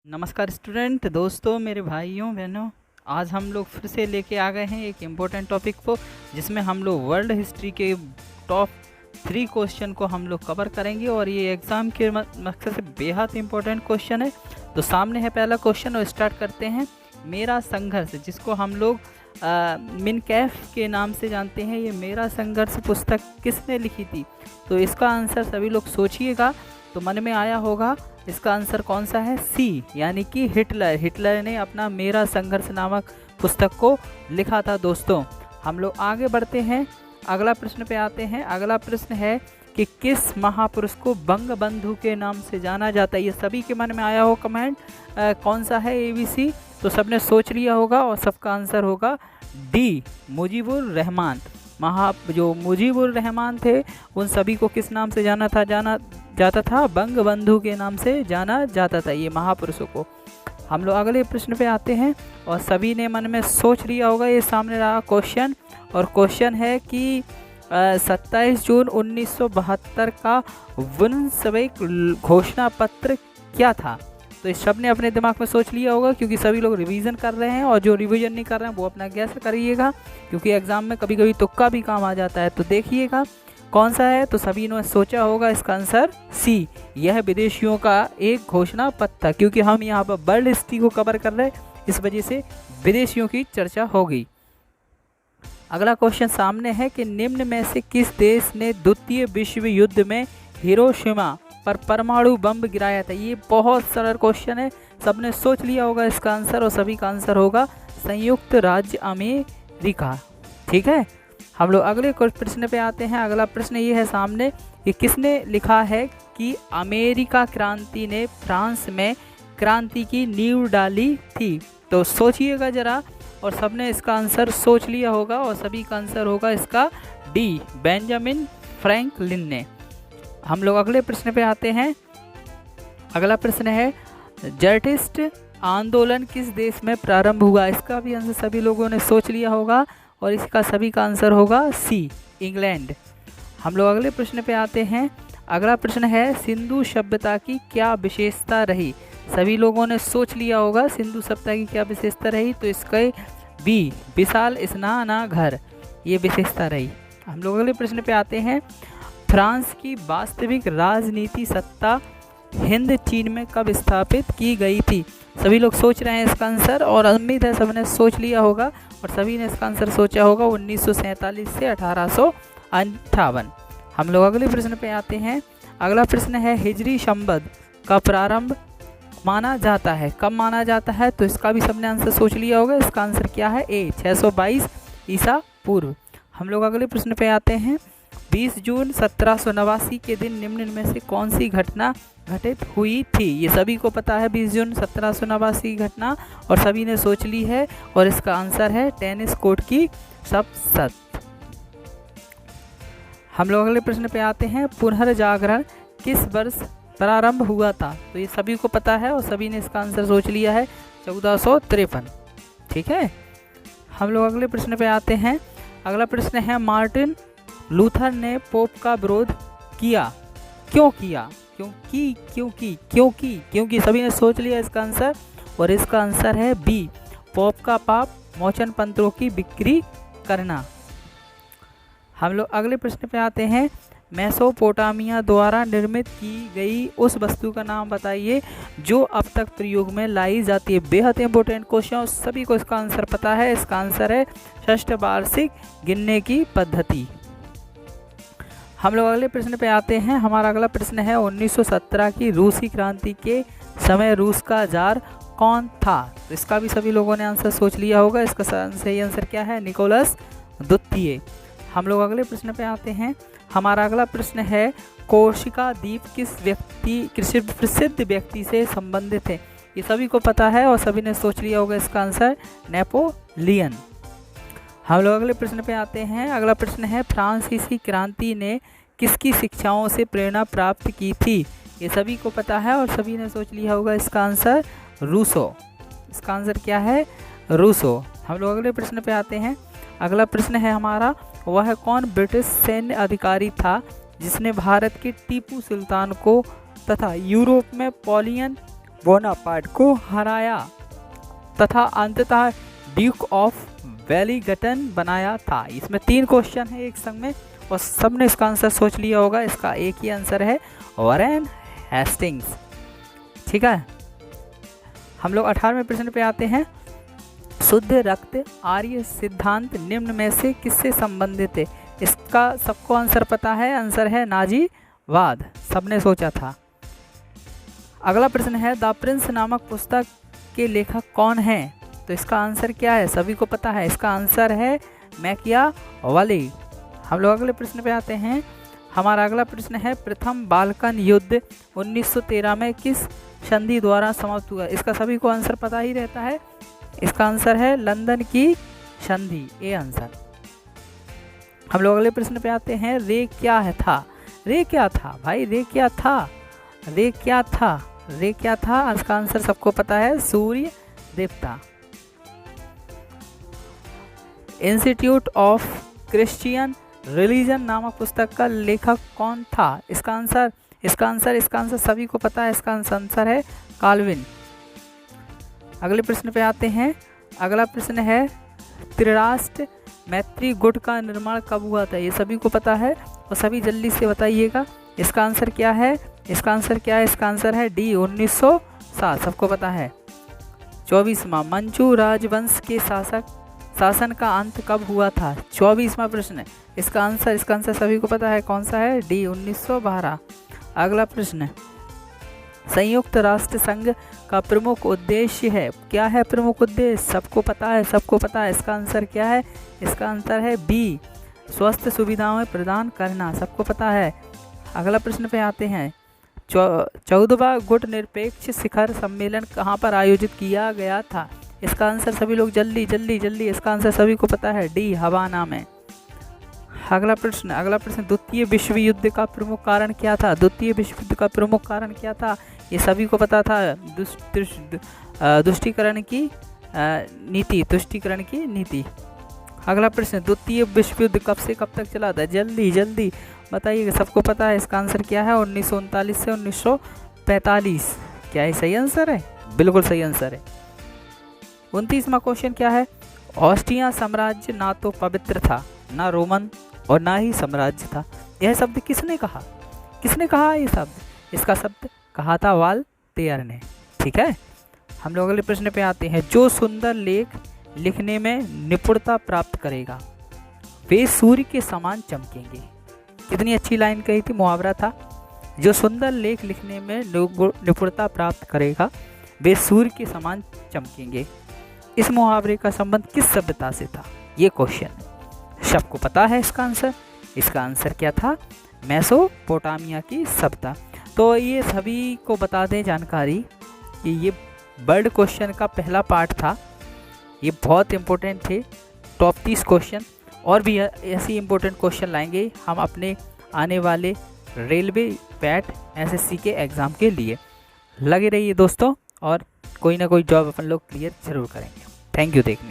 नमस्कार स्टूडेंट दोस्तों, मेरे भाइयों बहनों, आज हम लोग फिर से लेके आ गए हैं एक इम्पोर्टेंट टॉपिक को, जिसमें हम लोग वर्ल्ड हिस्ट्री के टॉप 3 क्वेश्चन को हम लोग कवर करेंगे। और ये एग्ज़ाम के मकसद से बेहद इम्पोर्टेंट क्वेश्चन है। तो सामने है पहला क्वेश्चन और स्टार्ट करते हैं। मेरा संघर्ष, जिसको हम लोग मिनकैफ के नाम से जानते हैं, ये मेरा संघर्ष पुस्तक किसने लिखी थी? तो इसका आंसर सभी लोग सोचिएगा। तो मन में आया होगा इसका आंसर कौन सा है? सी, यानी कि हिटलर ने अपना मेरा संघर्ष नामक पुस्तक को लिखा था। दोस्तों, हम लोग आगे बढ़ते हैं, अगला प्रश्न पे आते हैं। अगला प्रश्न है कि किस महापुरुष को बंग बंधु के नाम से जाना जाता है? ये सभी के मन में आया हो कमेंट, कौन सा है ABC? तो सबने सोच लिया होगा और सबका आंसर होगा डी, मुजीबुर रहमान। जो मुजीबुर रहमान थे, उन सभी को किस नाम से जाना जाता था? बंग बंधु के नाम से जाना जाता था ये महापुरुषों को। हम लोग अगले प्रश्न पे आते हैं और सभी ने मन में सोच लिया होगा ये सामने रहा क्वेश्चन। और क्वेश्चन है कि 27 जून 1972 का वुन्सवेक घोषणा पत्र क्या था? तो इस सब ने अपने दिमाग में सोच लिया होगा, क्योंकि सभी लोग रिवीजन कर रहे हैं, और जो रिवीजन नहीं कर रहे हैं वो अपना गैस करिएगा, क्योंकि एग्जाम में कभी कभी तुक्का भी काम आ जाता है। तो देखिएगा कौन सा है। तो सभी ने सोचा होगा इसका आंसर सी, यह विदेशियों का एक घोषणा पत्र था। क्योंकि हम यहाँ पर वर्ल्ड हिस्ट्री को कवर कर रहे हैं, इस वजह से विदेशियों की चर्चा होगी। अगला क्वेश्चन सामने है कि निम्न में से किस देश ने द्वितीय विश्व युद्ध में हिरोशिमा पर परमाणु बम गिराया था? ये बहुत सरल क्वेश्चन है, सबने सोच लिया होगा इसका आंसर, और सभी का आंसर होगा संयुक्त राज्य अमेरिका। ठीक है, हम लोग अगले प्रश्न पे आते हैं। अगला प्रश्न ये है सामने कि किसने लिखा है कि अमेरिका क्रांति ने फ्रांस में क्रांति की नींव डाली थी? तो सोचिएगा जरा, और सबने इसका आंसर सोच लिया होगा, और सभी का आंसर होगा इसका डी, बेंजामिन फ्रैंकलिन ने। हम लोग अगले प्रश्न पे आते हैं। अगला प्रश्न है जर्टिस्ट आंदोलन किस देश में प्रारंभ हुआ? इसका भी आंसर सभी लोगों ने सोच लिया होगा, और इसका सभी का आंसर होगा सी, इंग्लैंड। हम लोग अगले प्रश्न पे आते हैं। अगला प्रश्न है सिंधु सभ्यता की क्या विशेषता रही? सभी लोगों ने सोच लिया होगा सिंधु सभ्यता की क्या विशेषता रही। तो इसका बी, विशाल स्नानागार, ये विशेषता रही। हम लोग अगले प्रश्न पे आते हैं। फ्रांस की वास्तविक राजनीति सत्ता हिंद चीन में कब स्थापित की गई थी? सभी लोग सोच रहे हैं इसका आंसर, और उम्मीद है सबने सोच लिया होगा, और सभी ने इसका आंसर सोचा होगा 1947 से 1858। हम लोग अगले प्रश्न पे आते हैं। अगला प्रश्न है हिजरी संवत का प्रारंभ माना जाता है, कब माना जाता है? तो इसका भी सबने आंसर सोच लिया होगा, इसका आंसर क्या है? ए, 622 ईसा पूर्व। हम लोग अगले प्रश्न पे आते हैं। 20 जून 1789 के दिन निम्न में से कौन सी घटना घटित हुई थी? ये सभी को पता है 20 जून 1789 की घटना, और सभी ने सोच ली है, और इसका आंसर है टेनिस कोर्ट की शपथ। हम लोग अगले प्रश्न पे आते हैं। पुनर्जागरण किस वर्ष प्रारंभ हुआ था? तो ये सभी को पता है, और सभी ने इसका आंसर सोच लिया है 1453। ठीक है, हम लोग अगले प्रश्न पे आते हैं। अगला प्रश्न है मार्टिन लूथर ने पोप का विरोध किया, क्यों किया? क्योंकि सभी ने सोच लिया इसका आंसर, और इसका आंसर है बी, पोप का पाप मोचन पत्रों की बिक्री करना। हम लोग अगले प्रश्न पे आते हैं। मेसोपोटामिया द्वारा निर्मित की गई उस वस्तु का नाम बताइए जो अब तक प्रयोग में लाई जाती है। बेहद इंपॉर्टेंट क्वेश्चन, सभी को इसका आंसर पता है। इसका आंसर है षष्ठ वार्षिक गिनने की पद्धति। हम लोग अगले प्रश्न पे आते हैं। हमारा अगला प्रश्न है 1917 की रूसी क्रांति के समय रूस का जार कौन था? तो इसका भी सभी लोगों ने आंसर सोच लिया होगा, इसका सही आंसर क्या है? निकोलस द्वितीय। हम लोग अगले प्रश्न पे आते हैं। हमारा अगला प्रश्न है कोर्सिका द्वीप किस प्रसिद्ध व्यक्ति से संबंधित है? ये सभी को पता है, और सभी ने सोच लिया होगा इसका आंसर नेपोलियन। हम लोग अगले प्रश्न पे आते हैं। अगला प्रश्न है फ्रांसीसी क्रांति ने किसकी शिक्षाओं से प्रेरणा प्राप्त की थी? ये सभी को पता है, और सभी ने सोच लिया होगा इसका आंसर रूसो। इसका आंसर क्या है? रूसो। हम लोग अगले प्रश्न पे आते हैं। अगला प्रश्न है हमारा, वह कौन ब्रिटिश सैन्य अधिकारी था जिसने भारत के टीपू सुल्तान को तथा यूरोप में बोनापार्ट को हराया तथा अंततः ड्यूक ऑफ वेलिंगटन बनाया था। इसमें 3 क्वेश्चन है एक संग में और सबने इसका आंसर सोच लिया होगा। इसका एक ही आंसर है वॉरेन हेस्टिंग्स। ठीक है, हम लोग 18वें प्रश्न पे आते हैं। शुद्ध रक्त आर्य सिद्धांत निम्न में से किससे संबंधित है? इसका सबको आंसर पता है, आंसर है नाजीवाद, सबने सोचा था। अगला प्रश्न है द प्रिंस नामक पुस्तक के लेखक कौन है? तो इसका आंसर क्या है? सभी को पता है, इसका आंसर है मैकियावेली। हम लोग अगले प्रश्न पे आते हैं। हमारा अगला प्रश्न है प्रथम बाल्कन युद्ध 1913 में किस संधि द्वारा समाप्त हुआ? इसका सभी को आंसर पता ही रहता है, इसका आंसर है लंदन की संधि, ये आंसर। हम लोग अगले प्रश्न पे आते हैं। रे क्या है था? रे क्या था भाई? रे क्या था? रे क्या था? रे क्या था? इसका आंसर सबको पता है, सूर्य देवता। इंस्टीट्यूट ऑफ क्रिश्चियन रिलीजन नामक पुस्तक का लेखक कौन था? इसका आंसर सभी को पता है, इसका आंसर है काल्विन। अगले प्रश्न पे आते हैं। अगला प्रश्न है त्रिराष्ट्र मैत्री गुट का निर्माण कब हुआ था? ये सभी को पता है और सभी जल्दी से बताइएगा इसका आंसर क्या है? इसका आंसर है डी 1907, सबको पता है। 24वां मंचू राजवंश के शासन का अंत कब हुआ था? 24वां प्रश्न है। इसका आंसर सभी को पता है, कौन सा है? डी 1912। अगला प्रश्न, संयुक्त राष्ट्र संघ का प्रमुख उद्देश्य है? क्या है प्रमुख उद्देश्य? सबको पता है, इसका आंसर क्या है? इसका आंसर है बी स्वास्थ्य सुविधाएं प्रदान करना, सबको पता है। अगला प्रश्न पे आते हैं। 14वां गुट निरपेक्ष शिखर सम्मेलन कहाँ पर आयोजित किया गया था? इसका आंसर सभी लोग जल्दी, इसका आंसर सभी को पता है, डी हवाना में। अगला प्रश्न द्वितीय विश्व युद्ध का प्रमुख कारण क्या था? द्वितीय विश्व युद्ध का प्रमुख कारण क्या था? ये सभी को पता था, तुष्टीकरण की नीति। अगला प्रश्न, द्वितीय विश्व युद्ध कब से कब तक चला था? जल्दी बताइए, सबको पता है, इसका आंसर क्या है? 1939 से 1945। क्या ये सही आंसर है? बिल्कुल सही आंसर है। 29वां क्वेश्चन क्या है? ऑस्ट्रिया साम्राज्य ना तो पवित्र था, ना रोमन और ना ही साम्राज्य था। यह शब्द किसने कहा? ये शब्द? इसका शब्द कहा था वाल्टेयर ने। ठीक है, हम लोग अगले प्रश्न पे आते हैं। जो सुंदर लेख लिखने में निपुणता प्राप्त करेगा वे सूर्य के समान चमकेंगे। कितनी अच्छी लाइन कही थी, मुहावरा था। जो सुंदर लेख लिखने में निपुणता प्राप्त करेगा वे सूर्य के समान चमकेंगे। इस मुहावरे का संबंध किस सभ्यता से था? ये क्वेश्चन सबको पता है। इसका आंसर क्या था? मेसोपोटामिया की सभ्यता। तो ये सभी को बता दें जानकारी कि ये वर्ल्ड क्वेश्चन का पहला पार्ट था। ये बहुत इम्पोर्टेंट थे, टॉप 30 क्वेश्चन और भी ऐसी इम्पोर्टेंट क्वेश्चन लाएंगे हम अपने आने वाले रेलवे पैट एसएससी के एग्ज़ाम के लिए। लगे रहिए दोस्तों और कोई ना कोई जॉब अपन लोग क्लियर जरूर करेंगे। थैंक यू देखने।